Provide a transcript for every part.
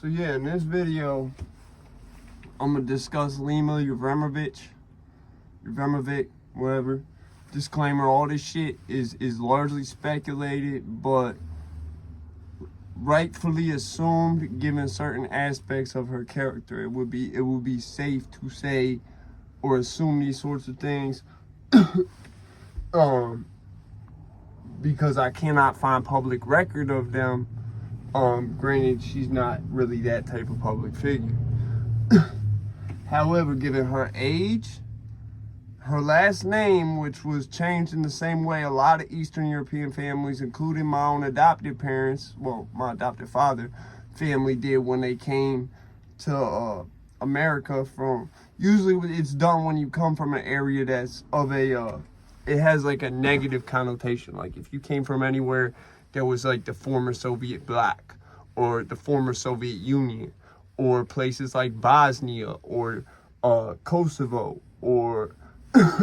So yeah, in this video, I'm gonna discuss Lima Jevromovic, whatever. Disclaimer: all this shit is largely speculated, but rightfully assumed given certain aspects of her character. It would be safe to say or assume these sorts of things, because I cannot find public record of them. Granted, she's not really that type of public figure. However, given her age, her last name, which was changed in the same way a lot of Eastern European families, including my own adoptive parents, well, my adopted father family did when they came to America from, usually it's done when you come from an area that's of a, it has like a negative connotation. Like if you came from anywhere that was like the former Soviet bloc or the former Soviet Union, or places like Bosnia or Kosovo, or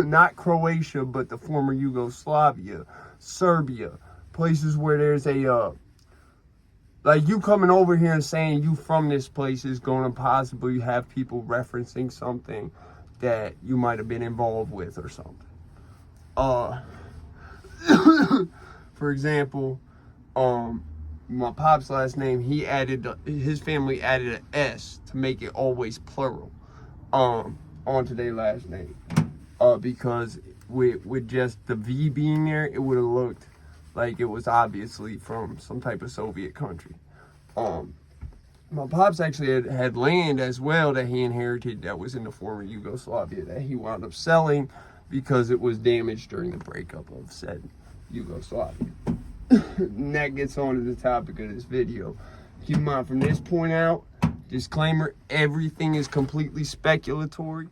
not Croatia, but the former Yugoslavia, Serbia, places where there's a, like you coming over here and saying you from this place is going to possibly have people referencing something that you might have been involved with or something. For example, my pop's last name, his family added an S to make it always plural, onto their last name. Because with just the V being there, it would have looked like it was obviously from some type of Soviet country. My pops actually had land as well that he inherited that was in the former Yugoslavia that he wound up selling because it was damaged during the breakup of said Yugoslavia. And that gets on to the topic of this video. Keep in mind, from this point out, disclaimer, everything is completely speculatory.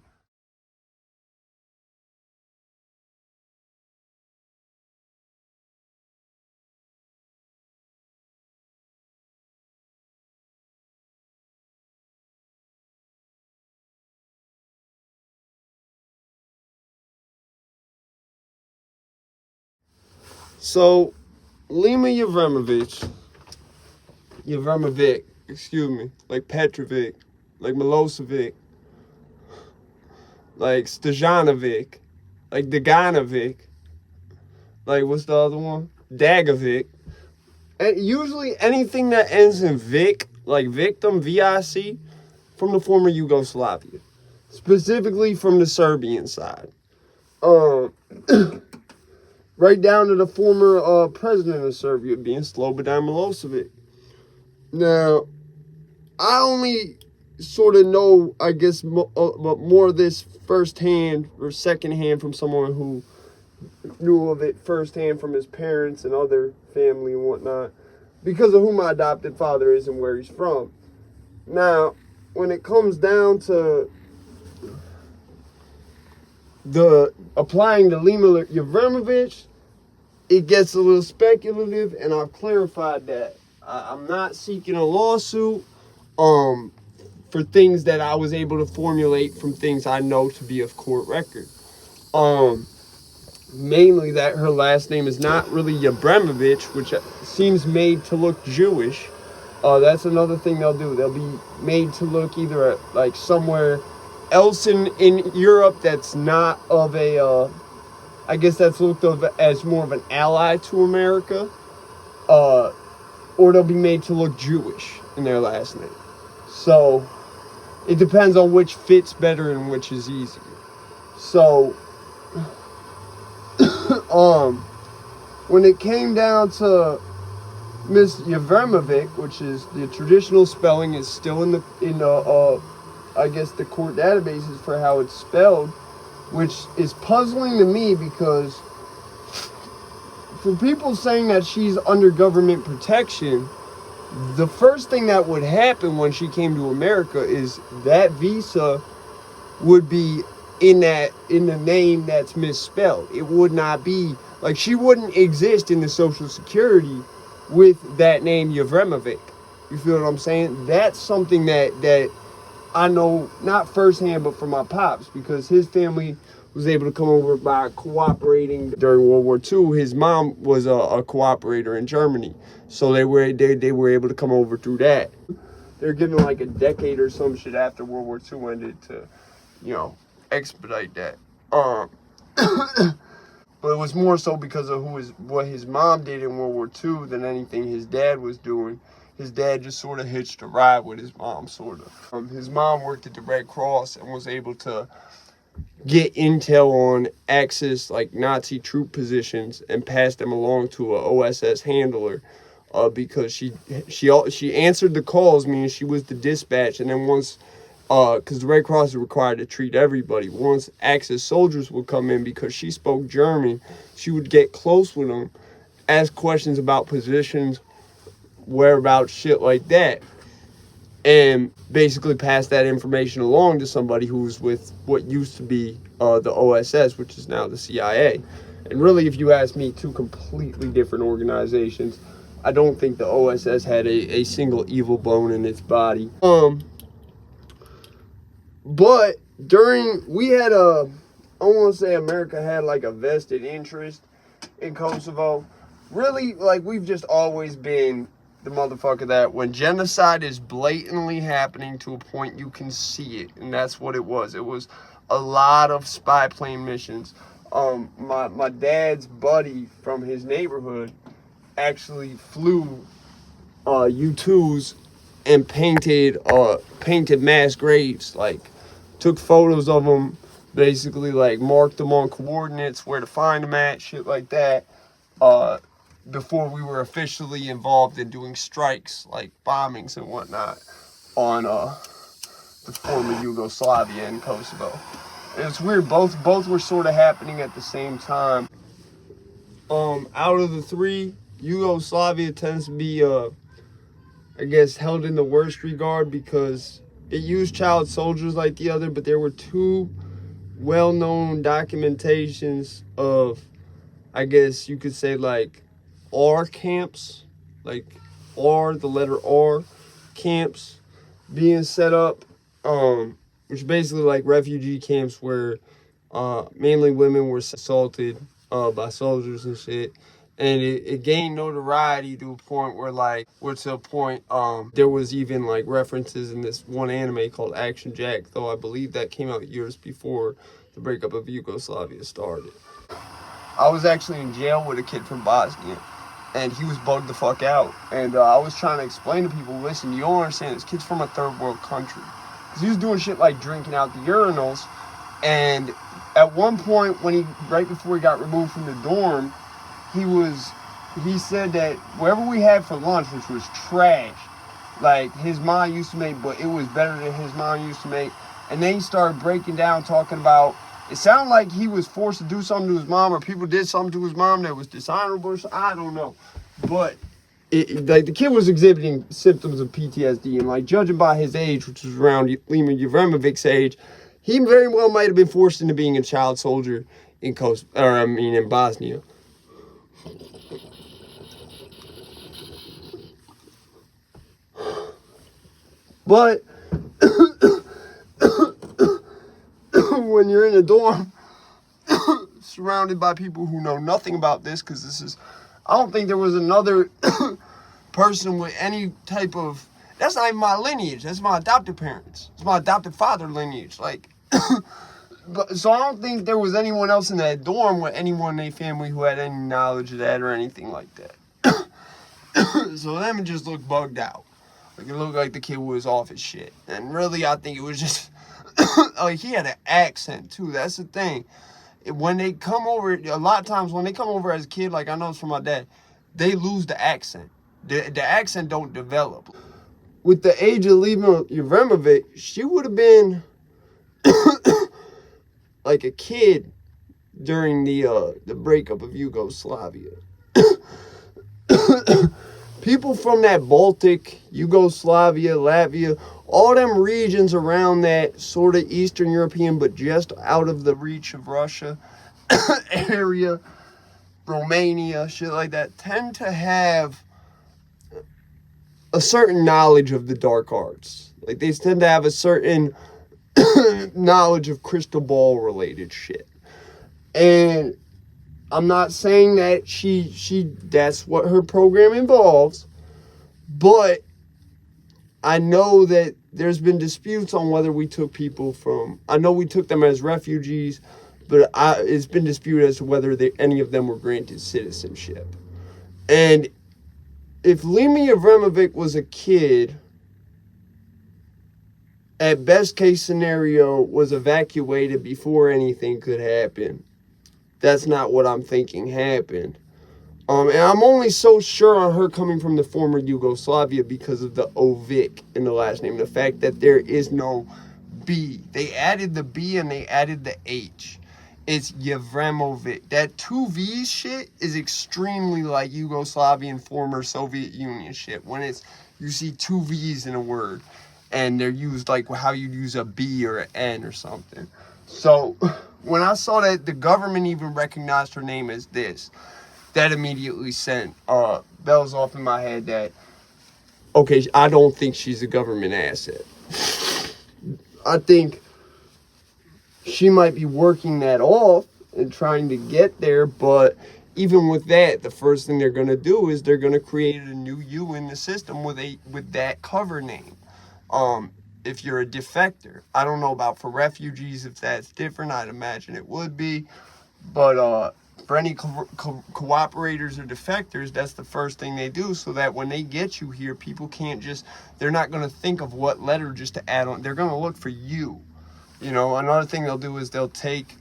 So, Lima Jevromovic, excuse me, like Petrovic, like Milosevic, like Stojanovic, like Daganovic, like what's the other one? Dagovic. And usually anything that ends in Vic, like victim, VIC, from the former Yugoslavia, specifically from the Serbian side. Right down to the former president of Serbia being Slobodan Milosevic. Now, I only sort of know, I guess, but more of this firsthand or secondhand from someone who knew of it firsthand from his parents and other family and whatnot, because of who my adopted father is and where he's from. Now, when it comes down to applying to Lima Jevromovic, it gets a little speculative, and I've clarified that. I'm not seeking a lawsuit for things that I was able to formulate from things I know to be of court record. Mainly that her last name is not really Jevromovic, which seems made to look Jewish. That's another thing they'll do. They'll be made to look either like somewhere else in Europe that's not of a, I guess that's looked of as more of an ally to America, or they'll be made to look Jewish in their last name. So it depends on which fits better and which is easier. So when it came down to Miss Jevromovic, which is the traditional spelling is still in I guess the court databases for how it's spelled, which is puzzling to me because for people saying that she's under government protection, the first thing that would happen when she came to America is that visa would be in the name that's misspelled. It would not be, like, she wouldn't exist in the Social Security with that name Jevromovic. You feel what I'm saying? That's something that I know, not firsthand, but from my pops, because his family was able to come over by cooperating during World War II. His mom was a cooperator in Germany, so they were able to come over through that. they're given like a decade or some shit after World War II ended to, you know, expedite that. But it was more so because of what his mom did in World War II than anything his dad was doing. His dad just sort of hitched a ride with his mom, sort of. His mom worked at the Red Cross and was able to get intel on Axis, like Nazi troop positions, and pass them along to a OSS handler, because she answered the calls, meaning she was the dispatch, and then once, because the Red Cross is required to treat everybody, once Axis soldiers would come in, because she spoke German, she would get close with them, ask questions about positions, whereabouts, shit like that, and basically pass that information along to somebody who's with what used to be the OSS, which is now the CIA. And really, if you ask me, two completely different organizations. I don't think the OSS had a single evil bone in its body. But we had I want to say America had like a vested interest in Kosovo. Really, like, we've just always been the motherfucker that when genocide is blatantly happening to a point you can see it, and that's what it was. It was a lot of spy plane missions. My dad's buddy from his neighborhood actually flew U-2s and painted mass graves, like took photos of them, basically like marked them on coordinates where to find them at, shit like that, before we were officially involved in doing strikes, like bombings and whatnot, on the former Yugoslavia and Kosovo. And it's weird, both were sort of happening at the same time. Out of the three, Yugoslavia tends to be, I guess, held in the worst regard because it used child soldiers like the other, but there were two well-known documentations of, I guess you could say, like, R camps, like the letter R camps being set up, which basically like refugee camps where mainly women were assaulted by soldiers and shit. And it gained notoriety to a point where there was even like references in this one anime called Action Jack, though I believe that came out years before the breakup of Yugoslavia started. I was actually in jail with a kid from Bosnia, and he was bugged the fuck out. And I was trying to explain to people, listen, you don't understand, this kid's from a third world country. Because he was doing shit like drinking out the urinals, and at one point, right before he got removed from the dorm, he said that whatever we had for lunch, which was trash, like his mom used to make, but it was better than his mom used to make. And then he started breaking down, talking about, it sounded like he was forced to do something to his mom, or people did something to his mom that was dishonorable or something. I don't know. But like the kid was exhibiting symptoms of PTSD, and like judging by his age, which was around Lima Jevromovic's age, he very well might have been forced into being a child soldier in Bosnia. But when you're in a dorm surrounded by people who know nothing about this, because I don't think there was another person with any type of, that's not even my lineage, that's my adopted parents, it's my adopted father lineage, like, so I don't think there was anyone else in that dorm with anyone in their family who had any knowledge of that or anything like that. So them just looked bugged out. Like, it looked like the kid was off his shit. And really, I think it was just, like, he had an accent, too. That's the thing. When they come over, a lot of times when they come over as a kid, like I know it's from my dad, they lose the accent. The accent don't develop. With the age of Lima Jevromovic, she would have been like a kid during the breakup of Yugoslavia. People from that Baltic, Yugoslavia, Latvia, all them regions around that sort of Eastern European, but just out of the reach of Russia area, Romania, shit like that, tend to have a certain knowledge of the dark arts. Like, they tend to have a certain knowledge of crystal ball related shit. And I'm not saying that that's what her program involves, but I know that there's been disputes on whether we took people from, I know we took them as refugees, but it's been disputed as to whether any of them were granted citizenship. And if Lima Jevromovic was a kid, at best case scenario, was evacuated before anything could happen. That's not what I'm thinking happened. And I'm only so sure on her coming from the former Yugoslavia because of the Ovic in the last name. The fact that there is no B. They added the B and they added the H. It's Jevromovic. That 2 V's shit is extremely like Yugoslavian former Soviet Union shit. When you see 2 V's in a word and they're used like how you'd use a B or an N or something. So when I saw that the government even recognized her name as this, that immediately sent bells off in my head that, okay, I don't think she's a government asset. I think she might be working that off and trying to get there, but even with that, the first thing they're going to do is they're going to create a new U in the system with that cover name. If you're a defector. I don't know about for refugees if that's different. I'd imagine it would be. But for any cooperators or defectors, that's the first thing they do, so that when they get you here, people can't just, they're not going to think of what letter just to add on. They're going to look for you. You know, another thing they'll do is they'll take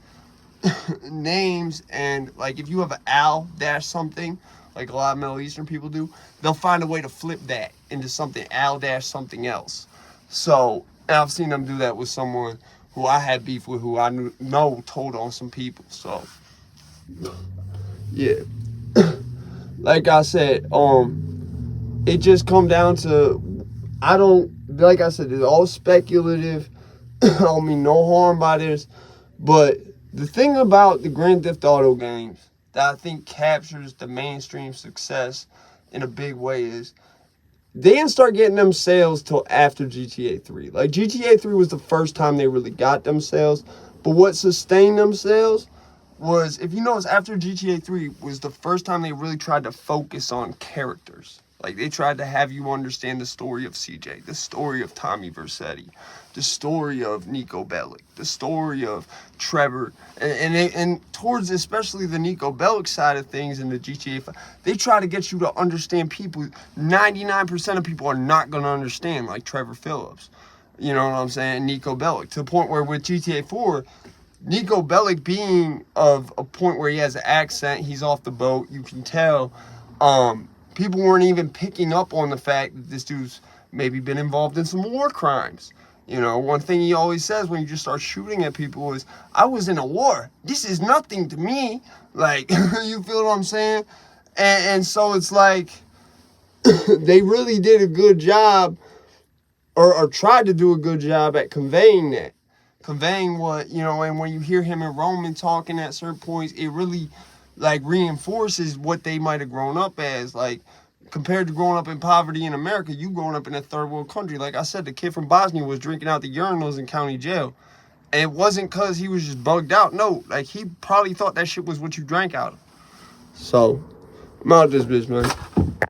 names and, like, if you have an Al dash something, like a lot of Middle Eastern people do, they'll find a way to flip that into something Al dash something else. So, and I've seen them do that with someone who I had beef with, who I know told on some people. So, yeah. Like I said, it just come down to, like I said, it's all speculative. I don't mean no harm by this. But the thing about the Grand Theft Auto games that I think captures the mainstream success in a big way is they didn't start getting them sales till after GTA 3. Like, GTA 3 was the first time they really got them sales. But what sustained them sales was, if you notice, after GTA 3 was the first time they really tried to focus on characters. Like, they tried to have you understand the story of CJ, the story of Tommy Vercetti, the story of Nico Bellic, the story of Trevor, and towards especially the Nico Bellic side of things in the GTA 5, they try to get you to understand people 99% of people are not going to understand, like Trevor Phillips. You know what I'm saying? Nico Bellic. To the point where with GTA 4, Nico Bellic being of a point where he has an accent, he's off the boat, you can tell, people weren't even picking up on the fact that this dude's maybe been involved in some war crimes. You know, one thing he always says when you just start shooting at people is, I was in a war. This is nothing to me. Like, you feel what I'm saying? And so it's like, they really did a good job, or tried to do a good job at conveying that. Conveying what, you know, and when you hear him and Roman talking at certain points, it really, like, reinforces what they might have grown up as. Like, compared to growing up in poverty in America, you growing up in a third world country. Like I said, the kid from Bosnia was drinking out the urinals in county jail. And it wasn't because he was just bugged out. No, like, he probably thought that shit was what you drank out of. So, I'm out of this bitch, man.